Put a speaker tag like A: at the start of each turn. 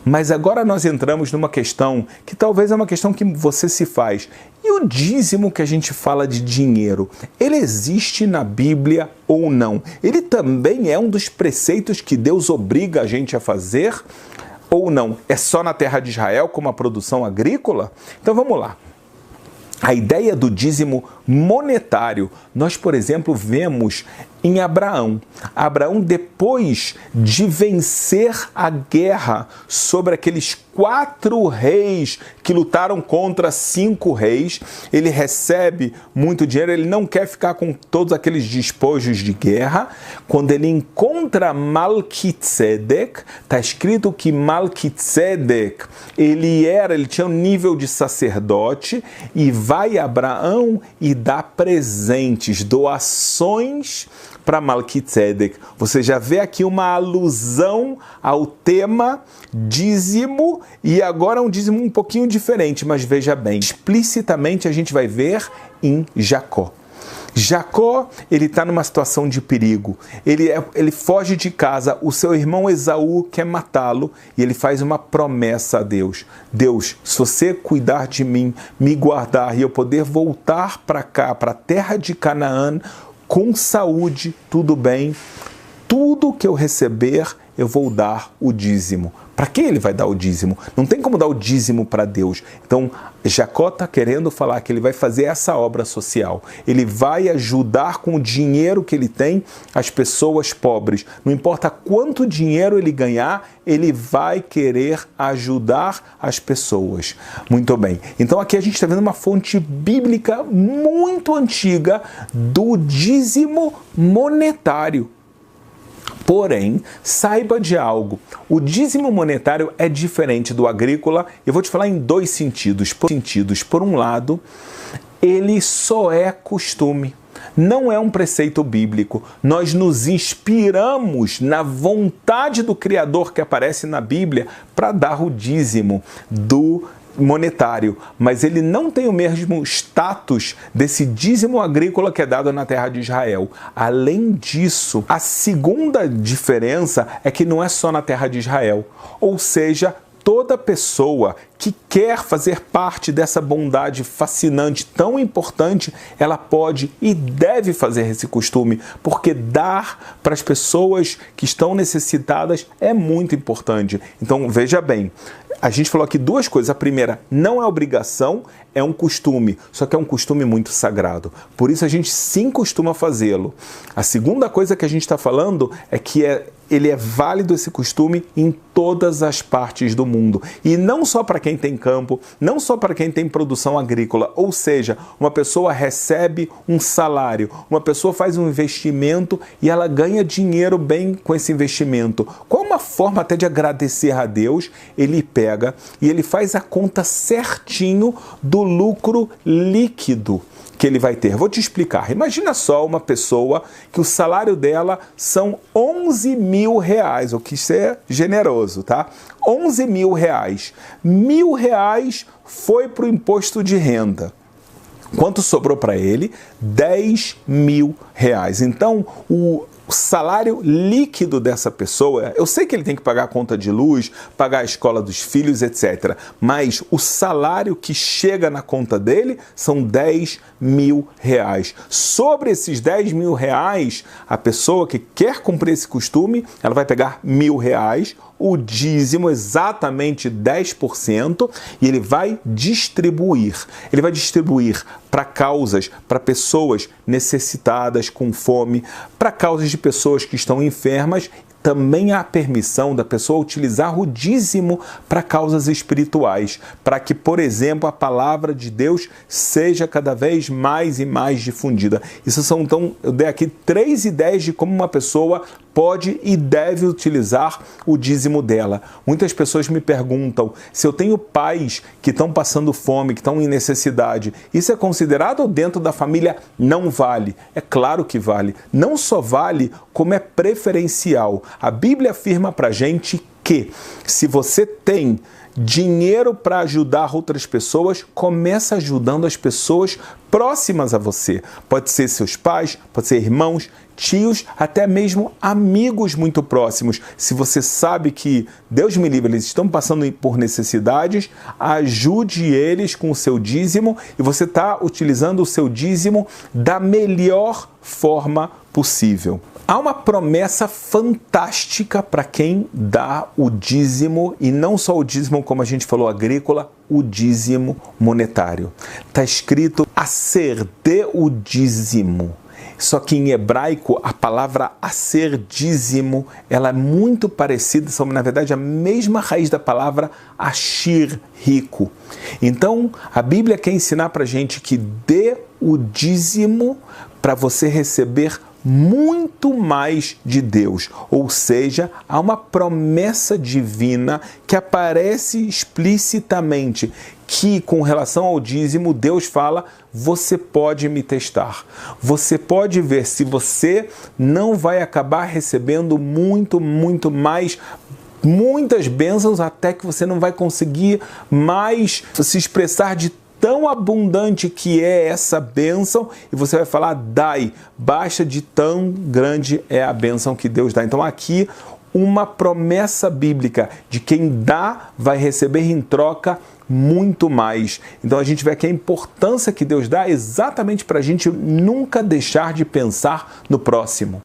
A: Mas agora nós entramos numa questão que talvez é uma questão que você se faz. E o dízimo que a gente fala de dinheiro, ele existe na Bíblia ou não? Ele também é um dos preceitos que Deus obriga a gente a fazer ou não? É só na terra de Israel como a produção agrícola? Então vamos lá. A ideia do dízimo monetário, nós, por exemplo, vemos em Abraão. Abraão, depois de vencer a guerra sobre aqueles 4 reis que lutaram contra 5 reis, ele recebe muito dinheiro, ele não quer ficar com todos aqueles despojos de guerra. Quando ele encontra Malquitzedek, está escrito que Malquitzedek, ele tinha um nível de sacerdote, e vai Abraão e dá presentes, doações para Malquitzedek. Você já vê aqui uma alusão ao tema dízimo, e agora um dízimo um pouquinho diferente, mas veja bem, explicitamente a gente vai ver em Jacó. Jacó, ele está numa situação de perigo, ele foge de casa, o seu irmão Esaú quer matá-lo, e ele faz uma promessa a Deus. Deus, se você cuidar de mim, me guardar, e eu poder voltar para cá, para a terra de Canaã, com saúde, tudo bem, tudo que eu receber, eu vou dar o dízimo. Para quem ele vai dar o dízimo? Não tem como dar o dízimo para Deus. Então, Jacó está querendo falar que ele vai fazer essa obra social. Ele vai ajudar com o dinheiro que ele tem as pessoas pobres. Não importa quanto dinheiro ele ganhar, ele vai querer ajudar as pessoas. Muito bem. Então, aqui a gente está vendo uma fonte bíblica muito antiga do dízimo monetário. Porém, saiba de algo, o dízimo monetário é diferente do agrícola. Eu vou te falar em 2 sentidos. Por um lado, ele só é costume, não é um preceito bíblico. Nós nos inspiramos na vontade do Criador que aparece na Bíblia para dar o dízimo do monetário, mas ele não tem o mesmo status desse dízimo agrícola que é dado na terra de Israel. Além disso, a segunda diferença é que não é só na terra de Israel, ou seja, toda pessoa que quer fazer parte dessa bondade fascinante, tão importante, ela pode e deve fazer esse costume, porque dar para as pessoas que estão necessitadas é muito importante. Então, veja bem, a gente falou aqui 2 coisas. A primeira, não é obrigação, é um costume, só que é um costume muito sagrado. Por isso a gente sim costuma fazê-lo. A segunda coisa que a gente está falando é que ele é válido, esse costume, em todas as partes do mundo. E não só para quem tem campo, não só para quem tem produção agrícola. Ou seja, uma pessoa recebe um salário, uma pessoa faz um investimento e ela ganha dinheiro bem com esse investimento. Qual uma forma até de agradecer a Deus? Ele pega e ele faz a conta certinho do lucro líquido que ele vai ter. Vou te explicar. Imagina só uma pessoa que o salário dela são 11 mil reais, o que isso é generoso, tá? 11 mil reais. R$1.000 foi para o imposto de renda. Quanto sobrou para ele? 10 mil reais. Então, o salário líquido dessa pessoa, eu sei que ele tem que pagar a conta de luz, pagar a escola dos filhos, etc. Mas o salário que chega na conta dele são 10 mil reais. Sobre esses 10 mil reais, a pessoa que quer cumprir esse costume, ela vai pegar R$1.000, o dízimo, exatamente 10%, e ele vai distribuir. Ele vai distribuir para causas, para pessoas necessitadas, com fome, para causas de pessoas que estão enfermas. Também há a permissão da pessoa utilizar o dízimo para causas espirituais, para que, por exemplo, a palavra de Deus seja cada vez mais e mais difundida. Isso são, então, eu dei aqui 3 ideias de como uma pessoa pode e deve utilizar o dízimo dela. Muitas pessoas me perguntam se eu tenho pais que estão passando fome, que estão em necessidade. Isso é considerado dentro da família? Não vale. É claro que vale. Não só vale, como é preferencial. A Bíblia afirma para a gente que se você tem dinheiro para ajudar outras pessoas, começa ajudando as pessoas próximas a você. Pode ser seus pais, pode ser irmãos, tios, até mesmo amigos muito próximos. Se você sabe que, Deus me livre, eles estão passando por necessidades, ajude eles com o seu dízimo e você está utilizando o seu dízimo da melhor forma possível. Há uma promessa fantástica para quem dá o dízimo, e não só o dízimo, como a gente falou, agrícola, o dízimo monetário. Está escrito aser de o dízimo. Só que em hebraico, a palavra aser, dízimo, ela é muito parecida, são na verdade a mesma raiz da palavra ashir, rico. Então, a Bíblia quer ensinar para a gente que dê o dízimo para você receber muito mais de Deus, ou seja, há uma promessa divina que aparece explicitamente, que com relação ao dízimo, Deus fala, você pode me testar, você pode ver se você não vai acabar recebendo muito mais, muitas bênçãos, até que você não vai conseguir mais se expressar de tão abundante que é essa bênção, e você vai falar, dai, baixa de tão grande é a bênção que Deus dá. Então aqui uma promessa bíblica de quem dá vai receber em troca muito mais. Então a gente vê aqui a importância que Deus dá exatamente para a gente nunca deixar de pensar no próximo.